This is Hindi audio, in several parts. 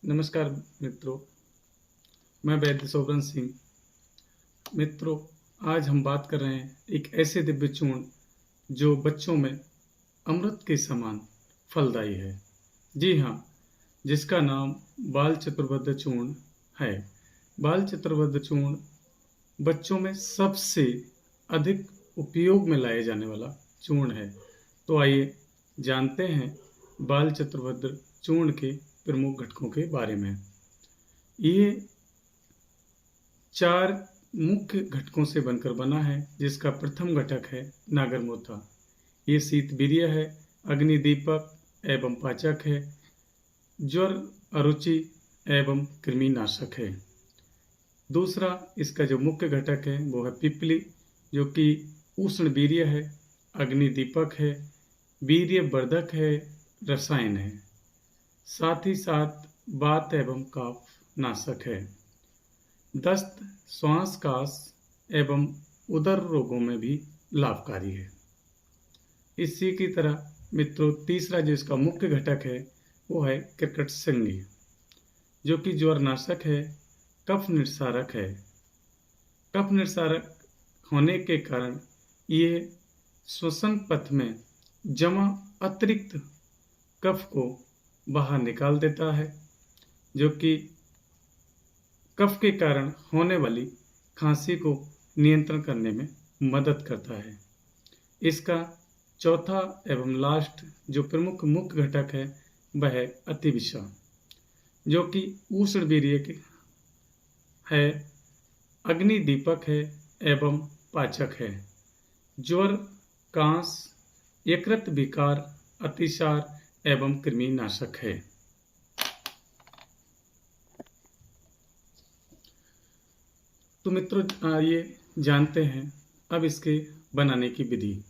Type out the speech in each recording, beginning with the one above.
नमस्कार मित्रों, मैं वैद्य सोबरन सिंह। मित्रों, आज हम बात कर रहे हैं एक ऐसे दिव्य चूर्ण जो बच्चों में अमृत के समान फलदायी है। जी हाँ, जिसका नाम बाल चतुर्भुज चूर्ण है। बाल चतुर्भुज चूर्ण बच्चों में सबसे अधिक उपयोग में लाए जाने वाला चूर्ण है। तो आइए जानते हैं बाल चतुर्भुज चूर्ण के प्रमुख घटकों के बारे में। ये 4 मुख्य घटकों से बनकर बना है, जिसका प्रथम घटक है नागरमोथा। ये शीतवीर्य है, अग्निदीपक एवं पाचक है, ज्वर, अरुचि एवं कृमिनाशक है। दूसरा इसका जो मुख्य घटक है वो है पिप्पली, जो कि उष्णवीर्य है, अग्निदीपक है, वीर्यवर्धक है, रसायन है। साथ ही साथ वात एवं कफ नाशक है। दस्त, श्वासकाश एवं उदर रोगों में भी लाभकारी है। इसी की तरह मित्रों, तीसरा जो इसका मुख्य घटक है वो है कर्कट संगी, जो कि ज्वरनाशक है, कफ निस्सारक है। कफ निस्सारक होने के कारण ये श्वसन पथ में जमा अतिरिक्त कफ को बाहर निकाल देता है, जो कि कफ के कारण होने वाली खांसी को नियंत्रण करने में मदद करता है। इसका चौथा एवं लास्ट जो प्रमुख मुख्य घटक है वह है अतिविषा, जो कि उष्णवीर्य है, अग्निदीपक है एवं पाचक है। ज्वर, कांस, यकृत विकार, अतिसार एवं कृमिनाशक है। तो मित्रों, आइए जानते हैं अब इसके बनाने की विधि।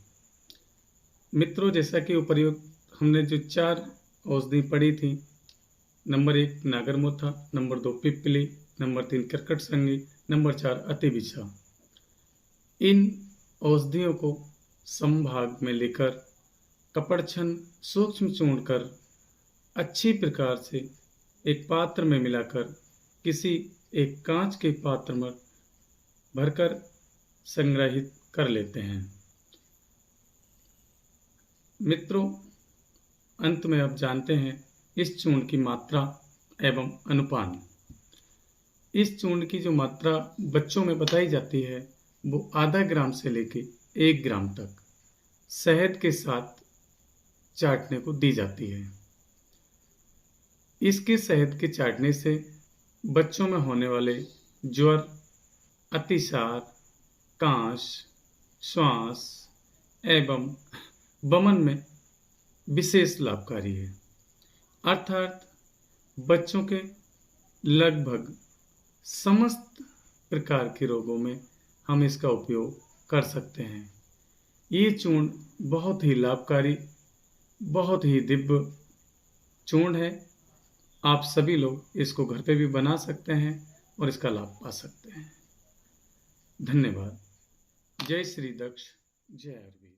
मित्रों, जैसा कि उपयोग हमने जो 4 औषधि पढ़ी थी, नंबर 1 नागरमोथा, नंबर 2 पिप्पली, नंबर 3 कर्कट संगी, नंबर 4 अतिविषा। इन औषधियों को समभाग में लेकर कपड़छन सूक्ष्म चूर्ण कर अच्छी प्रकार से एक पात्र में मिलाकर किसी एक कांच के पात्र में भरकर संग्रहित कर लेते हैं। मित्रों, अंत में अब जानते हैं इस चूर्ण की मात्रा एवं अनुपान। इस चूर्ण की जो मात्रा बच्चों में बताई जाती है वो आधा ग्राम से लेके 1 ग्राम तक शहद के साथ चाटने को दी जाती है। इसके शहद के चाटने से बच्चों में होने वाले ज्वर, अतिसार, कांस, श्वास एवं वमन में विशेष लाभकारी है। अर्थात बच्चों के लगभग समस्त प्रकार के रोगों में हम इसका उपयोग कर सकते हैं। ये चूर्ण बहुत ही लाभकारी, बहुत ही दिव्य चूर्ण है। आप सभी लोग इसको घर पे भी बना सकते हैं और इसका लाभ पा सकते हैं। धन्यवाद। जय श्री दक्ष, जय आयुर्वेद।